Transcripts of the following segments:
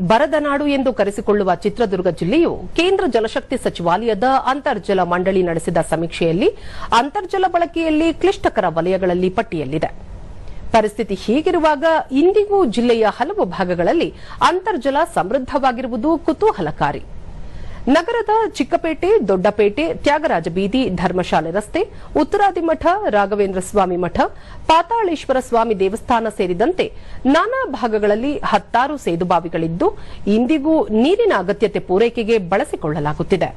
ಬರದ ನಾಡು ಎಂದು ಕರೆಸಿಕೊಳ್ಳುವ ಚಿತ್ರದುರ್ಗ ಜಿಲ್ಲೆಯು ಕೇಂದ್ರ ಜಲಶಕ್ತಿ ಸಚಿವಾಲಯದ ಅಂತರ್ಜಲ ಮಂಡಳಿ ನಡೆಸಿದ ಸಮೀಕ್ಷೆಯಲ್ಲಿ ಅಂತರ್ಜಲ ಬಳಕೆಯಲ್ಲಿ ಕ್ಲಿಷ್ಟಕರ ವಲಯಗಳಲ್ಲಿ ಪಟ್ಟಿಯಲ್ಲಿದೆ. ಪರಿಸ್ಥಿತಿ ಹೀಗಿರುವಾಗ ಇಂದಿಗೂ ಜಿಲ್ಲೆಯ ಹಲವು ಭಾಗಗಳಲ್ಲಿ ಅಂತರ್ಜಲ ಸಮೃದ್ಧವಾಗಿರುವುದು ಕುತೂಹಲಕಾರಿ. ನಗರದ ಚಿಕ್ಕಪೇಟೆ, ದೊಡ್ಡಪೇಟೆ, ತ್ಯಾಗರಾಜ ಬೀದಿ, ಧರ್ಮಶಾಲೆ ರಸ್ತೆ, ಉತ್ತರಾದಿಮಠ, ರಾಘವೇಂದ್ರ ಸ್ವಾಮಿ ಮಠ, ಪಾತಾಳೇಶ್ವರ ಸ್ವಾಮಿ ದೇವಸ್ಥಾನ ಸೇರಿದಂತೆ ನಾನಾ ಭಾಗಗಳಲ್ಲಿ 10 ಸೇದುಬಾವಿಗಳಿದ್ದು ಇಂದಿಗೂ ನೀರಿನ ಅಗತ್ಯತೆ ಪೂರೈಕೆಗೆ ಬಳಸಿಕೊಳ್ಳಲಾಗುತ್ತಿದೆ.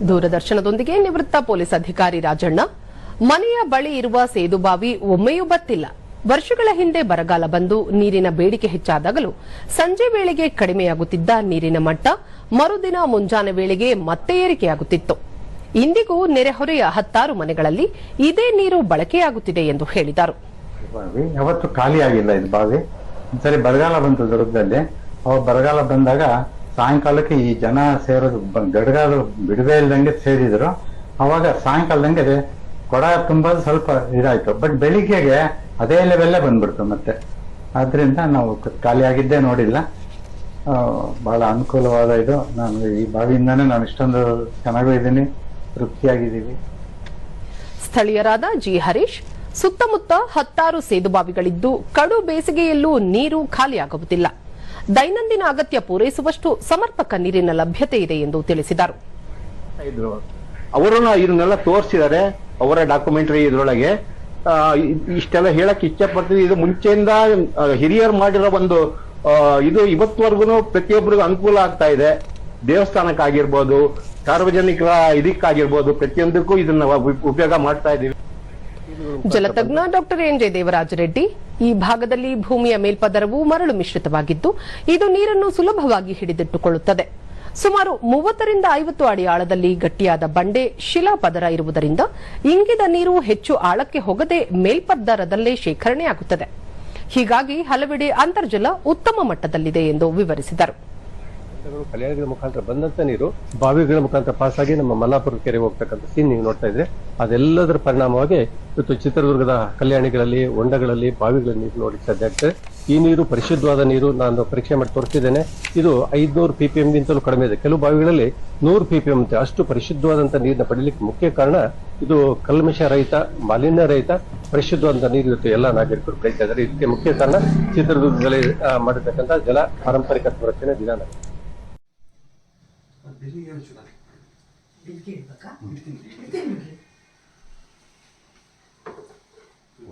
ದೂರದರ್ಶನದೊಂದಿಗೆ ನಿವೃತ್ತ ಪೊಲೀಸ್ ಅಧಿಕಾರಿ ರಾಜಣ್ಣ, ಮನೆಯ ಬಳಿ ಇರುವ ಸೇದುಬಾವಿ ಒಮ್ಮೆಯೂ ಬತ್ತಿಲ್ಲ. ವರ್ಷಗಳ ಹಿಂದೆ ಬರಗಾಲ ಬಂದು ನೀರಿನ ಬೇಡಿಕೆ ಹೆಚ್ಚಾದಾಗಲೂ ಸಂಜೆ ವೇಳೆಗೆ ಕಡಿಮೆಯಾಗುತ್ತಿದ್ದ ನೀರಿನ ಮಟ್ಟ ಮರುದಿನ ಮುಂಜಾನೆ ವೇಳೆಗೆ ಮತ್ತೆ ಏರಿಕೆಯಾಗುತ್ತಿತ್ತು. ಇಂದಿಗೂ ನೆರೆಹೊರೆಯ 10 ಮನೆಗಳಲ್ಲಿ ಇದೇ ನೀರು ಬಳಕೆಯಾಗುತ್ತಿದೆ ಎಂದು ಹೇಳಿದರು. ಯಾವತ್ತು ಖಾಲಿಯಾಗಿಲ್ಲ ಇದು ಬಾವಿ. ಸರಿ ಬರಗಾಲ ಬಂತು ದುರ್ಗದಲ್ಲಿ. ಬರಗಾಲ ಬಂದಾಗ ಸಾಯಂಕಾಲಕ್ಕೆ ಈ ಜನ ಸೇರೋದು ಗಡಗಾಲು ಬಿಡುವೆ ಇಲ್ದಂಗೆ ಸೇರಿದ್ರು. ಅವಾಗ ಸಾಯಂಕಾಲದಂಗೆ ಕೊಡ ತುಂಬೋದು ಸ್ವಲ್ಪ ಇದಾಯ್ತು. ಬಟ್ ಬೆಳಿಗ್ಗೆಗೆ ಅದೇ ಲೆವೆಲ್ಲೇ ಬಂದ್ಬಿಡ್ತು ಮತ್ತೆ. ಆದ್ರಿಂದ ನಾವು ಖಾಲಿಯಾಗಿದ್ದೇ ನೋಡಿಲ್ಲ. ಬಹಳ ಅನುಕೂಲವಾದ ಇದು. ನಾನು ಈ ಬಾವಿಯಿಂದಾನೇ ನಾನು ಇಷ್ಟೊಂದು ಚೆನ್ನಾಗೂ ಇದ್ದೀನಿ, ತೃಪ್ತಿಯಾಗಿದ್ದೀವಿ. ಸ್ಥಳೀಯರಾದ ಜಿ ಹರೀಶ್, ಸುತ್ತಮುತ್ತ 10 ಸೇದುಬಾವಿಗಳಿದ್ದು ಕಡು ಬೇಸಿಗೆಯಲ್ಲೂ ನೀರು ಖಾಲಿಯಾಗುವುದಿಲ್ಲ. ದೈನಂದಿನ ಅಗತ್ಯ ಪೂರೈಸುವಷ್ಟು ಸಮರ್ಪಕ ನೀರಿನ ಲಭ್ಯತೆ ಇದೆ ಎಂದು ತಿಳಿಸಿದರು. ಅವರನ್ನ ಇದನ್ನೆಲ್ಲ ತೋರಿಸಿದ್ದಾರೆ, ಅವರ ಡಾಕ್ಯುಮೆಂಟರಿ ಇದರೊಳಗೆ. ಇಷ್ಟೆಲ್ಲ ಹೇಳಕ್ ಇಚ್ಛೆ ಪಡ್ತೀವಿ. ಇದು ಮುಂಚೆಯಿಂದ ಹಿರಿಯರು ಮಾಡಿರೋ ಒಂದು ಇದು ಇವತ್ತವರೆಗೂ ಪ್ರತಿಯೊಬ್ಬರಿಗೂ ಅನುಕೂಲ ಆಗ್ತಾ ಇದೆ. ದೇವಸ್ಥಾನಕ್ಕಾಗಿರ್ಬೋದು, ಸಾರ್ವಜನಿಕರ ಇದಕ್ಕಾಗಿರ್ಬೋದು, ಪ್ರತಿಯೊಂದಕ್ಕೂ ಇದನ್ನ ಉಪಯೋಗ ಮಾಡ್ತಾ ಇದೀವಿ. ಜಲತಜ್ಞ doctor N J Devaraja Reddy, ಈ ಭಾಗದಲ್ಲಿ ಭೂಮಿಯ ಮೇಲ್ಪದರವು ಮರಳು ಮಿಶ್ರಿತವಾಗಿದ್ದು ಇದು ನೀರನ್ನು ಸುಲಭವಾಗಿ ಹಿಡಿದಿಟ್ಟುಕೊಳ್ಳುತ್ತದೆ. ಸುಮಾರು 30 ರಿಂದ 50 ಅಡಿ ಆಳದಲ್ಲಿ ಗಟ್ಟಿಯಾದ ಬಂಡೆ, ಶಿಲಾ ಪದರ ಇರುವುದರಿಂದ ಇಂಗಿದ ನೀರು ಹೆಚ್ಚು ಆಳಕ್ಕೆ ಹೋಗದೆ ಮೇಲ್ಪದರದಲ್ಲೇ ಶೇಖರಣೆಯಾಗುತ್ತದೆ. ಹೀಗಾಗಿ ಹಲವೆಡೆ ಅಂತರ್ಜಲ ಉತ್ತಮ ಮಟ್ಟದಲ್ಲಿದೆ ಎಂದು ವಿವರಿಸಿದರು. ಕಲ್ಯಾಣಗಳ ಮುಖಾಂತರ ಬಂದಂತ ನೀರು ಬಾವಿಗಳ ಮುಖಾಂತರ ಪಾಸ್ ಆಗಿ ನಮ್ಮ ಮಲ್ಲಾಪುರ ಕೆರೆಗೆ ಹೋಗ್ತಕ್ಕಂಥ ಸೀನ್ ನೀವು ನೋಡ್ತಾ ಇದ್ರೆ, ಅದೆಲ್ಲದರ ಪರಿಣಾಮವಾಗಿ ಇವತ್ತು ಚಿತ್ರದುರ್ಗದ ಕಲ್ಯಾಣಿಗಳಲ್ಲಿ, ಹೊಂಡಗಳಲ್ಲಿ, ಬಾವಿಗಳಲ್ಲಿ ನೀರು ನೋಡಲಿಕ್ಕೆ ಸಾಧ್ಯ ಆಗ್ತದೆ. ಈ ನೀರು ಪರಿಶುದ್ಧವಾದ ನೀರು. ನಾನು ಪರೀಕ್ಷೆ ಮಾಡಿ ತೋರಿಸಿದ್ದೇನೆ. ಇದು 500 ppm ಗಿಂತಲೂ ಕಡಿಮೆ ಇದೆ. ಕೆಲವು ಬಾವಿಗಳಲ್ಲಿ 100 ppm ಅಂತೆ. ಅಷ್ಟು ಪರಿಶುದ್ಧವಾದಂತಹ ನೀರನ್ನ ಪಡೀಲಿಕ್ಕೆ ಮುಖ್ಯ ಕಾರಣ ಇದು ಕಲ್ಮಶ ರಹಿತ, ಮಾಲಿನ್ಯ ರಹಿತ, ಪರಿಶುದ್ಧವಾದಂತಹ ನೀರು ಇವತ್ತು ಎಲ್ಲ ನಾಗರಿಕರು ಪಡೀತಾ ಇದ್ದಾರೆ. ಇದಕ್ಕೆ ಮುಖ್ಯ ಕಾರಣ ಚಿತ್ರದುರ್ಗದಲ್ಲಿ ಮಾಡಿರ್ತಕ್ಕಂಥ ಜಲ ಪಾರಂಪರಿಕ ಸಂರಕ್ಷಣೆ ವಿಧಾನ.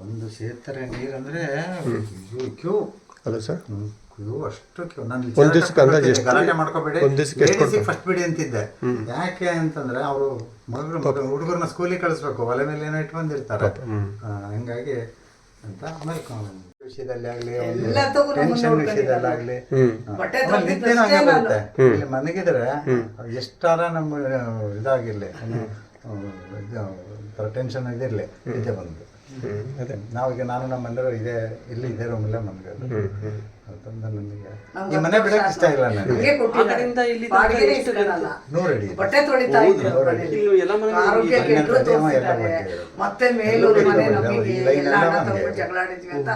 ಒಂದು ಸೇರ್ತಾರೆ ನೀರಂದ್ರೆ ಕ್ಯೂ ಅಲ್ಲ ಸರ್, ಕ್ಯೂ ಅಷ್ಟು ಕ್ಯೂ. ನಾನು ಗಲಾಟೆ ಮಾಡ್ಕೋಬೇಡಿ, ಫಸ್ಟ್ ಬಿಡಿ ಅಂತಿದ್ದೆ. ಯಾಕೆ ಅಂತಂದ್ರೆ ಅವರು ಹುಡುಗರನ್ನ ಸ್ಕೂಲಿಗೆ ಕಳಿಸ್ಬೇಕು, ಒಲೆ ಮೇಲೆ ಏನೋ ಇಟ್ಟು ಬಂದಿರ್ತಾರೆ. ಹಂಗಾಗಿ ಅಂತ ಆಮೇಲೆ ವಿಷಯದಲ್ಲಿ ಆಗ್ಲಿ, ಟೆನ್ಷನ್ ವಿಷಯದಲ್ಲಾಗ್ಲಿ ನಿತ್ಯನೂ ಹಂಗೆ ಬರುತ್ತೆ. ಇಲ್ಲಿ ಮನೆಗಿದ್ರೆ ಎಷ್ಟಾರ ನಮ್ಮ ಇದಾಗಿರ್ಲಿ, ಟೆನ್ಷನ್ ಇದಿರ್ಲಿ, ನಿದ್ದೆ ಬಂದು ನಾವೀಗ ನಾನು ನಮ್ಮ ಮನೆಯವರು ಇದೇ ರೂಮಲ್ಲೇ ಮನ್ಗೋದು. ನಮಗೆ ಈ ಮನೆ ಬಿಡಕ್ಕೆ ಇಷ್ಟ ಇಲ್ಲ. ನನಗೆ 100 ಅಡಿ ಮತ್ತೆ ಮೇಲೂರು ಮನೆ ನಮಗೆ ಜಗಳಾಡಿದ್ವಿ ಅಂತ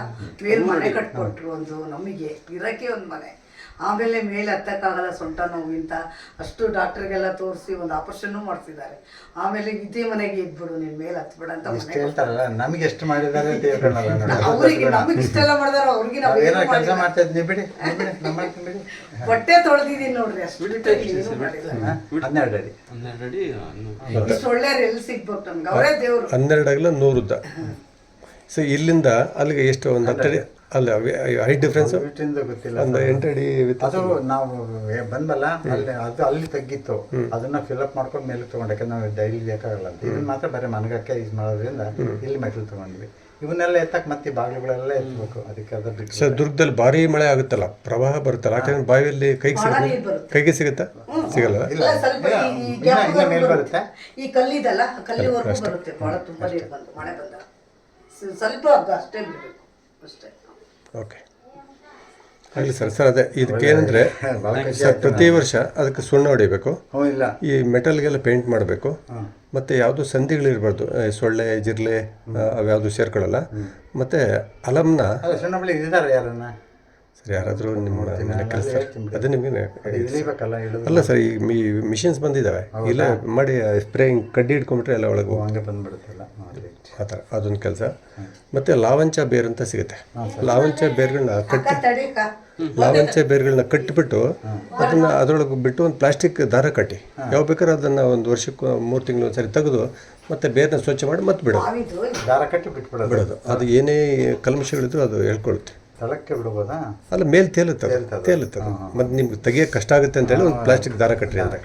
ಮೇಲ್ ಮನೆ ಕಟ್ಕೊಟ್ರು. ಒಂದು ನಮಗೆ ಇರಕ್ಕೆ ಒಂದು ಮನೆ. ಆಮೇಲೆ ಮೇಲೆ ಹತ್ತಕ್ಕಾಗಲ್ಲ, ಸೊಂಟ ನೋವಿಂತ ಅಷ್ಟು ಡಾಕ್ಟರ್ಗೆಲ್ಲ ತೋರಿಸಿ ಒಂದು ಆಪರೇಷನ್ ಮಾಡಿಸಿದ್ದಾರೆ. ಆಮೇಲೆ ಇದೇ ಮನೆಗೆ ಇದ್ಬಿಡು, ನೀನ್ ಮೇಲೆ ಹತ್ಬಿಡ ಅಂತ ಹೇಳ್ತಾರಲ್ಲ. ನಮ್ಗೆ ಎಷ್ಟು ಮಾಡಿದ್ದಾರೆ ಅವ್ರಿಗೆ, ನಮಗೆ ಇಷ್ಟೆಲ್ಲ ಮಾಡಿದಾರೆ. ಅವ್ರಿಗೆ ನಾವು ಕೆಲಸ ಮಾಡ್ತಾ ಇದ್ವಿ ಬಿಡಿ, ಬಟ್ಟೆ ತೊಳೆದಿದ್ದೀನಿ ನೋಡ್ರಿ. ಅಷ್ಟು 12 ಅಡಿ ಇಷ್ಟು ಒಳ್ಳೆಯವ್ರು ಎಲ್ಲಿ ಸಿಗ್ಬೇಕು ನಮ್ಗೆ? ಅವರೇ ದೇವ್ರು. 12 ಅಗಲ 100 ಉದ್ದ. ಸೊ ಇಲ್ಲಿಂದ ಅಲ್ಲಿಗೆ ಎಷ್ಟು ಒಂದು 10 ಅಡಿ ಅಲ್ಲ, ಹೈಟ್ ಡಿಫ್ರೆನ್ಸ್ ಗೊತ್ತಿಲ್ಲ. ಒಂದು 8 ಅಡಿ. ಅದು ನಾವು ಬಂದಲ್ಲ ಅಲ್ಲಿ, ಅದು ಅಲ್ಲಿ ತಗ್ಗಿತ್ತು. ಅದನ್ನ ಫಿಲ್ಅಪ್ ಮಾಡ್ಕೊಂಡು ಮೇಲೆ ತಗೊಂಡು, ಯಾಕಂದ್ರೆ ನಾವು ಡೈಲಿ ಬೇಕಾಗಲ್ಲ ಅಂತ. ಇದನ್ನ ಮಾತ್ರ ಬರೀ ಮನಗಕ್ಕೆ ಯೂಸ್ ಮಾಡೋದ್ರಿಂದ ಇಲ್ಲಿ ಮೆಟಲ್ ತಗೊಂಡ್ವಿ. ಇವನ್ನೆಲ್ಲ ಎತ್ತಕ್ಕೆ ಮತ್ತೆ ಬಾಗಿಲುಗಳೆಲ್ಲ ಎತ್ತಬೇಕು. ಅದಕ್ಕೆ ಅದ ಬಿಟ್ಟು ಸರ್, ದುರ್ಗದಲ್ಲಿ ಭಾರಿ ಮಳೆ ಆಗುತ್ತಲ್ಲ, ಪ್ರವಾಹ ಬರುತ್ತಲ್ಲ, ಯಾಕಂದ್ರೆ ಬಾವಿಯಲ್ಲಿ ಕೈಗೆ ಸಿಗುತ್ತಾ? ಸಿಗಲ್ಲ. ಇನ್ನ ಮೇಲೆ ಬರುತ್ತೆ. ಈ ಕಲ್ಲಿದಲ್ಲ, ಕಲ್ಲಿವರೆಗೂ ಬರುತ್ತೆ. ಬಹಳ ತುಂಬಾ ನೀರು ಬಂದು ಮಳೆ ಬಂದ ಸ್ವಲ್ಪ ಅಷ್ಟೇ ಬಿಡಬೇಕು ಅಷ್ಟೇ. ಓಕೆ. ಆಗಲಿ ಸರ್ ಅದೇ ಇದಕ್ಕೇನೆಂದರೆ ಸರ್ ಪ್ರತಿ ವರ್ಷ ಅದಕ್ಕೆ ಸುಣ್ಣ ಹೊಡಿಬೇಕು, ಇಲ್ಲ ಈ ಮೆಟಲ್ಗೆಲ್ಲ ಪೇಂಟ್ ಮಾಡಬೇಕು, ಮತ್ತು ಯಾವುದು ಸಂಧಿಗಳಿರಬಾರ್ದು, ಸೊಳ್ಳೆ ಜಿರ್ಲೆ ಅವ್ಯಾವುದು ಸೇರ್ಕೊಳ್ಳಲ್ಲ, ಮತ್ತು ಅಲಮ್ನ ಸಣ್ಣ ಬಳಿ ಇದ್ದಾರೆ ಯಾರನ್ನ ಸರ್ ಯಾರಾದರೂ ನಿಮ್ಮ ಮನೆ ಕೆಲಸ ಅದೇ ನಿಮಗೆ ಇಳಿಬೇಕಲ್ಲ ಅಲ್ಲ ಸರ್ ಈ ಮಿಷಿನ್ಸ್ ಬಂದಿದ್ದಾವೆ, ಇಲ್ಲ ಮಾಡಿ ಸ್ಪ್ರೇಯಿಂಗ್ ಕಡ್ಡಿ ಹಿಡ್ಕೊಂಡ್ಬಿಟ್ರೆ ಎಲ್ಲ ಒಳಗೆ ಹಂಗೆ ಬಂದ್ಬಿಡುತ್ತಲ್ಲ ಆ ಥರ ಅದೊಂದು ಕೆಲಸ. ಮತ್ತು ಲಾವಂಚ ಬೇರು ಅಂತ ಸಿಗುತ್ತೆ, ಲಾವಂಚ ಬೇರುಗಳನ್ನ ಕಟ್ಟಿಬಿಟ್ಟು ಅದನ್ನು ಅದರೊಳಗೆ ಬಿಟ್ಟು ಒಂದು ಪ್ಲಾಸ್ಟಿಕ್ ದಾರ ಕಟ್ಟಿ ಯಾವ ಬೇಕಾದ್ರೆ ಅದನ್ನು ಒಂದು ವರ್ಷಕ್ಕೆ 3 ತಿಂಗಳು ಒಂದ್ಸರಿ ತೆಗೆದು ಮತ್ತು ಬೇರನ್ನ ಸ್ವಚ್ಛ ಮಾಡಿ ಮತ್ತೆ ಬಿಡೋದು, ದಾರ ಕಟ್ಟಿ ಬಿಟ್ಬಿಡೋದು. ಅದು ಏನೇ ಕಲ್ಮಶಗಳಿದ್ರು ಅದು ಹೇಳ್ಕೊಳುತ್ತೆ. ತಳಕ್ಕೆ ಬಿಡ್ಬೋದಾ? ಅಲ್ಲ ಮೇಲೆ ತೇಲುತ್ತದೆ ಮತ್ತು ನಿಮ್ಗೆ ತೆಗಿಯೋಕ್ಕೆ ಕಷ್ಟ ಆಗುತ್ತೆ ಅಂತೇಳಿ ಒಂದು ಪ್ಲಾಸ್ಟಿಕ್ ದಾರ ಕಟ್ಟ್ರಿ ಅಂತ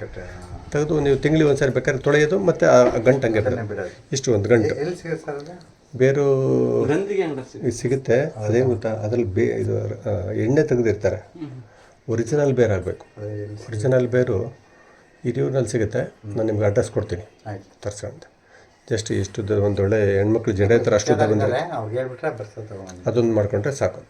ತೆಗೆದು ನೀವು ತಿಂಗಳಿಗೆ ಒಂದ್ಸರಿ ಬೇಕಾದ್ರೆ ತೊಳೆಯೋದು ಮತ್ತು ಆ ಗಂಟು ಹಂಗೆ ಬಿಡೋದು. ಇಷ್ಟು ಒಂದು ಗಂಟು ಬೇರು ಸಿಗುತ್ತೆ. ಅದೇ ಗೊತ್ತಾ, ಅದ್ರಲ್ಲಿ ಇದು ಎಣ್ಣೆ ತೆಗೆದಿರ್ತಾರೆ. ಒರಿಜಿನಲ್ ಬೇರು ಆಗಬೇಕು. ಒರಿಜಿನಲ್ ಬೇರು ಹಿರಿಯೂರಿನಲ್ಲಿ ಸಿಗುತ್ತೆ, ನಾನು ನಿಮ್ಗೆ ಅಡ್ರೆಸ್ ಕೊಡ್ತೀನಿ ತರ್ಸ್ಕೊಂತ. ಜಸ್ಟ್ ಇಷ್ಟು ಒಂದು ಒಳ್ಳೆ ಹೆಣ್ಮಕ್ಳು ಜಡೆ ಥರ ಅಷ್ಟು ಬಂದರೆ ಅದೊಂದು ಮಾಡ್ಕೊಂಡ್ರೆ ಸಾಕು.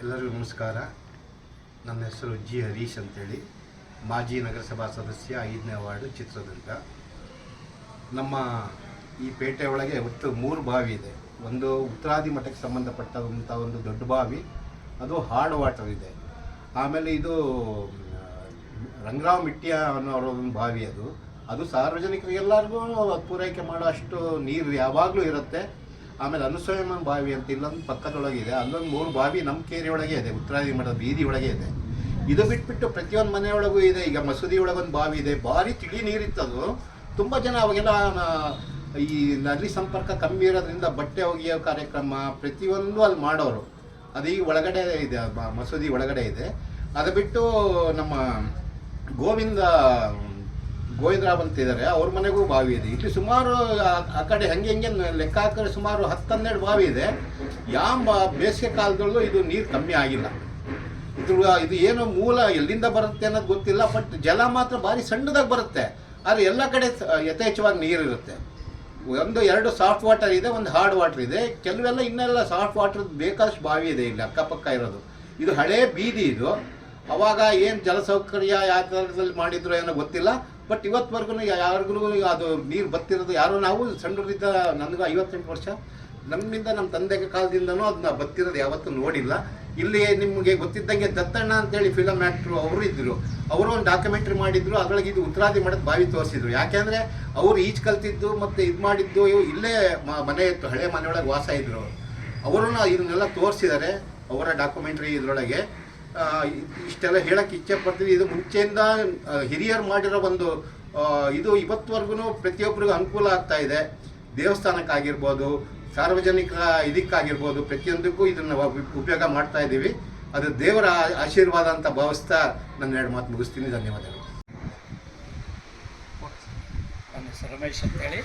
ಎಲ್ಲರಿಗೂ ನಮಸ್ಕಾರ. ನನ್ನ ಹೆಸರು ಜಿ ಹರೀಶ್ ಅಂತೇಳಿ, ಮಾಜಿ ನಗರಸಭಾ ಸದಸ್ಯ 5ನೇ ವಾರ್ಡು ಚಿತ್ರದುರ್ಗ. ನಮ್ಮ ಈ ಪೇಟೆ ಒಳಗೆ ಒಟ್ಟು 3 ಬಾವಿ ಇದೆ. ಒಂದು ಉತ್ತರಾದಿ ಮಠಕ್ಕೆ ಸಂಬಂಧಪಟ್ಟಂಥ ಒಂದು ದೊಡ್ಡ ಬಾವಿ, ಅದು ಹಾರ್ಡ್ ವಾಟರ್ ಇದೆ. ಆಮೇಲೆ ಇದು ರಂಗರಾವ್ ಮಿಟ್ಟಿಯ ಅನ್ನೋರ ಒಂದು ಬಾವಿ, ಅದು ಸಾರ್ವಜನಿಕರಿಗೆಲ್ಲರಿಗೂ ಪೂರೈಕೆ ಮಾಡೋ ಅಷ್ಟು ನೀರು ಯಾವಾಗಲೂ ಇರುತ್ತೆ. ಆಮೇಲೆ ಅನುಸೂಯಮ ಬಾವಿ ಅಂತ ಇಲ್ಲೊಂದು ಪಕ್ಕದೊಳಗಿದೆ, ಅಲ್ಲೊಂದು 3 ಬಾವಿ ನಮ್ಮ ಕೇರಿ ಒಳಗೆ ಇದೆ, ಉತ್ತರಾದಿ ಮಠದ ಬೀದಿ ಒಳಗೆ ಇದೆ. ಇದು ಬಿಟ್ಬಿಟ್ಟು ಪ್ರತಿಯೊಂದು ಮನೆಯೊಳಗೂ ಇದೆ. ಈಗ ಮಸೂದಿ ಒಳಗೊಂದು ಬಾವಿ ಇದೆ, ಭಾರಿ ತಿಳಿ ನೀರಿತ್ತದು. ತುಂಬ ಜನ ಅವಾಗೆಲ್ಲ ಈ ನದಿ ಸಂಪರ್ಕ ಕಮ್ಮಿ ಇರೋದ್ರಿಂದ ಬಟ್ಟೆ ಒಗೆಯೋ ಕಾರ್ಯಕ್ರಮ ಪ್ರತಿಯೊಂದು ಅಲ್ಲಿ ಮಾಡೋರು. ಅದು ಈಗ ಒಳಗಡೆ ಇದೆ, ಮಸೂದಿ ಒಳಗಡೆ ಇದೆ. ಅದು ಬಿಟ್ಟು ನಮ್ಮ ಗೋವಿಂದರಾವ್ ಅಂತ ಇದ್ದಾರೆ, ಅವ್ರ ಮನೆಗೂ ಬಾವಿ ಇದೆ. ಇಲ್ಲಿ ಸುಮಾರು ಆ ಕಡೆ ಹೆಂಗೆ ಲೆಕ್ಕ ಹಾಕಿದ್ರೆ ಸುಮಾರು 10-12 ಬಾವಿ ಇದೆ. ಯಾವ ಬೇಸಿಗೆ ಕಾಲದಲ್ಲೂ ಇದು ನೀರು ಕಮ್ಮಿ ಆಗಿಲ್ಲ. ಇದು ಏನು ಮೂಲ ಎಲ್ಲಿಂದ ಬರುತ್ತೆ ಅನ್ನೋದು ಗೊತ್ತಿಲ್ಲ, ಬಟ್ ಜಲ ಮಾತ್ರ ಭಾರಿ ಸಣ್ಣದಾಗಿ ಬರುತ್ತೆ. ಆದರೆ ಎಲ್ಲ ಕಡೆ ಯಥೇಚ್ಛವಾಗಿ ನೀರು ಇರುತ್ತೆ. 1-2 ಸಾಫ್ಟ್ ವಾಟರ್ ಇದೆ, ಒಂದು ಹಾರ್ಡ್ ವಾಟರ್ ಇದೆ. ಕೆಲವೆಲ್ಲ ಇನ್ನೆಲ್ಲ ಸಾಫ್ಟ್ ವಾಟರ್ ಬೇಕಾದಷ್ಟು ಬಾವಿ ಇದೆ ಇಲ್ಲಿ ಅಕ್ಕಪಕ್ಕ ಇರೋದು. ಇದು ಹಳೇ ಬೀದಿ ಇದು. ಅವಾಗ ಏನು ಜಲಸೌಕರ್ಯ ಯಾವ ಥರದಲ್ಲಿ ಮಾಡಿದ್ರು ಏನೋ ಗೊತ್ತಿಲ್ಲ, ಬಟ್ ಇವತ್ತುವರೆಗೂ ಯಾರಿಗೂ ಅದು ನೀರು ಬತ್ತಿರೋದು ಯಾರು, ನಾವು ಸಣ್ಣರಿದ್ದ, ನನಗೂ 58 ವರ್ಷ, ನಮ್ಮಿಂದ ನಮ್ಮ ತಂದೆಗೆ ಕಾಲದಿಂದನೂ ಅದನ್ನ ಬತ್ತಿರೋದು ಯಾವತ್ತೂ ನೋಡಿಲ್ಲ. ಇಲ್ಲಿ ನಿಮಗೆ ಗೊತ್ತಿದ್ದಂಗೆ ದತ್ತಣ್ಣ ಅಂತೇಳಿ ಫಿಲಮ್ ಆ್ಯಕ್ಟ್ರು ಅವರು ಇದ್ದರು, ಅವರು ಒಂದು ಡಾಕ್ಯುಮೆಂಟ್ರಿ ಮಾಡಿದ್ರು. ಅದರೊಳಗೆ ಇದು ಉತ್ತರಾದಿ ಮಠದ ಬಾವಿ ತೋರಿಸಿದ್ರು. ಯಾಕೆಂದರೆ ಅವರು ಈಜು ಕಲ್ತಿದ್ದು ಮತ್ತು ಇದು ಮಾಡಿದ್ದು ಇಲ್ಲೇ ಮನೆ ಇತ್ತು, ಹಳೆ ಮನೆಯೊಳಗೆ ವಾಸ ಇದ್ದರು. ಅವರನ್ನು ಇದನ್ನೆಲ್ಲ ತೋರಿಸಿದ್ದಾರೆ ಅವರ ಡಾಕ್ಯುಮೆಂಟ್ರಿ ಇದರೊಳಗೆ. ಇಷ್ಟೆಲ್ಲ ಹೇಳಕ್ಕೆ ಇಚ್ಛೆ ಪಡ್ತೀವಿ. ಇದು ಮುಂಚೆಯಿಂದ ಹಿರಿಯರು ಮಾಡಿರೋ ಒಂದು ಇದು ಇವತ್ತುವರೆಗೂ ಪ್ರತಿಯೊಬ್ಬರಿಗೂ ಅನುಕೂಲ ಆಗ್ತಾ ಇದೆ. ದೇವಸ್ಥಾನಕ್ಕಾಗಿರ್ಬೋದು, ಸಾರ್ವಜನಿಕ ಇದಕ್ಕಾಗಿರ್ಬೋದು, ಪ್ರತಿಯೊಂದಕ್ಕೂ ಇದನ್ನು ಉಪಯೋಗ ಮಾಡ್ತಾ ಇದ್ದೀವಿ. ಅದು ದೇವರ ಆಶೀರ್ವಾದ ಅಂತ ಭಾವಿಸ್ತಾ ನನ್ನ 2 ಮಾತು ಮುಗಿಸ್ತೀನಿ. ಧನ್ಯವಾದಗಳು. ನನ್ನ ಹೆಸರು ರಮೇಶ್ ಅಂತೇಳಿ,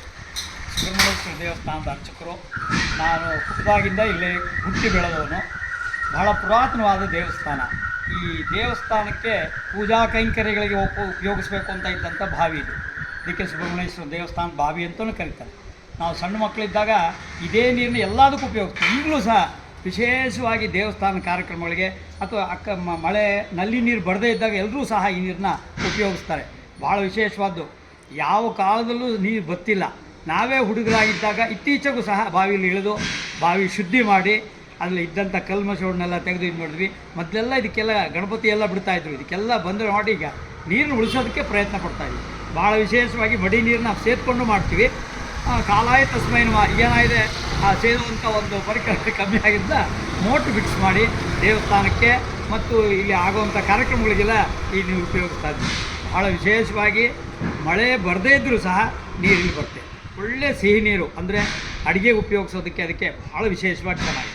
ಸುಬ್ರಹ್ಮಣ್ಯೇಶ್ವರ ದೇವಸ್ಥಾನದ ಅರ್ಚಕರು. ನಾನು ಹುಟ್ಟದಾಗಿಂದ ಇಲ್ಲೇ ಹುಟ್ಟಿ ಬೆಳೆದವನು. ಬಹಳ ಪುರಾತನವಾದ ದೇವಸ್ಥಾನ. ಈ ದೇವಸ್ಥಾನಕ್ಕೆ ಪೂಜಾ ಕೈಂಕರ್ಯಗಳಿಗೆ ಉಪಯೋಗಿಸ್ಬೇಕು ಅಂತ ಇದ್ದಂಥ ಬಾವಿ ಇದು. ಇದಕ್ಕೆ ಸುಬ್ರಹ್ಮಣ್ಯೇಶ್ವರ ದೇವಸ್ಥಾನ ಬಾವಿ ಅಂತಲೂ ಕರೀತಾರೆ. ನಾವು ಸಣ್ಣ ಮಕ್ಕಳಿದ್ದಾಗ ಇದೇ ನೀರನ್ನ ಎಲ್ಲದಕ್ಕೂ ಉಪಯೋಗಿಸ್ತೀವಿ. ಈಗಲೂ ಸಹ ವಿಶೇಷವಾಗಿ ದೇವಸ್ಥಾನ ಕಾರ್ಯಕ್ರಮಗಳಿಗೆ ಅಥವಾ ಮಳೆ ನಲ್ಲಿ ನೀರು ಬರದೇ ಇದ್ದಾಗ ಎಲ್ಲರೂ ಸಹ ಈ ನೀರನ್ನ ಉಪಯೋಗಿಸ್ತಾರೆ. ಭಾಳ ವಿಶೇಷವಾದ್ದು. ಯಾವ ಕಾಲದಲ್ಲೂ ನೀರು ಬತ್ತಿಲ್ಲ. ನಾವೇ ಹುಡುಗರಾಗಿದ್ದಾಗ ಇತ್ತೀಚೆಗೂ ಸಹ ಬಾವಿಯಲ್ಲಿ ಇಳಿದು ಬಾವಿ ಶುದ್ಧಿ ಮಾಡಿ ಅದರಲ್ಲಿ ಇದ್ದಂಥ ಕಲ್ಮಶವನ್ನೆಲ್ಲ ತೆಗೆದು ಇದು ಮಾಡಿದ್ವಿ. ಮೊದಲೆಲ್ಲ ಇದಕ್ಕೆಲ್ಲ ಗಣಪತಿ ಎಲ್ಲ ಬಿಡ್ತಾಯಿದ್ರು. ಇದಕ್ಕೆಲ್ಲ ಬಂದರೆ ಮಾಡಿ ಈಗ ನೀರನ್ನು ಉಳಿಸೋದಕ್ಕೆ ಪ್ರಯತ್ನ ಪಡ್ತಾಯಿದ್ವಿ. ಭಾಳ ವಿಶೇಷವಾಗಿ ಮಡಿ ನೀರನ್ನ ಸೇದ್ಕೊಂಡು ಮಾಡ್ತೀವಿ. ಕಾಲಾಯ ತಸ್ಮೈನ ಏನಾಗಿದೆ ಆ ಸೇದುವಂಥ ಒಂದು ಪರಿಕರ ಕಮ್ಮಿ ಆಗಿದ್ದ ಮೋಟ್ರ್ ಫಿಕ್ಸ್ ಮಾಡಿ ದೇವಸ್ಥಾನಕ್ಕೆ ಮತ್ತು ಇಲ್ಲಿ ಆಗುವಂಥ ಕಾರ್ಯಕ್ರಮಗಳಿಗೆಲ್ಲ ಈ ನೀರು ಉಪಯೋಗಿಸ್ತಾ ಇದ್ವಿ. ಭಾಳ ವಿಶೇಷವಾಗಿ ಮಳೆ ಬರದೇ ಇದ್ದರೂ ಸಹ ನೀರಿಲ್ಲಿ ಬರುತ್ತೆ. ಒಳ್ಳೆ ಸಿಹಿ ನೀರು ಅಂದರೆ ಅಡುಗೆಗೆ ಉಪಯೋಗಿಸೋದಕ್ಕೆ ಅದಕ್ಕೆ ಭಾಳ ವಿಶೇಷವಾಗಿ ಚೆನ್ನಾಗಿದೆ.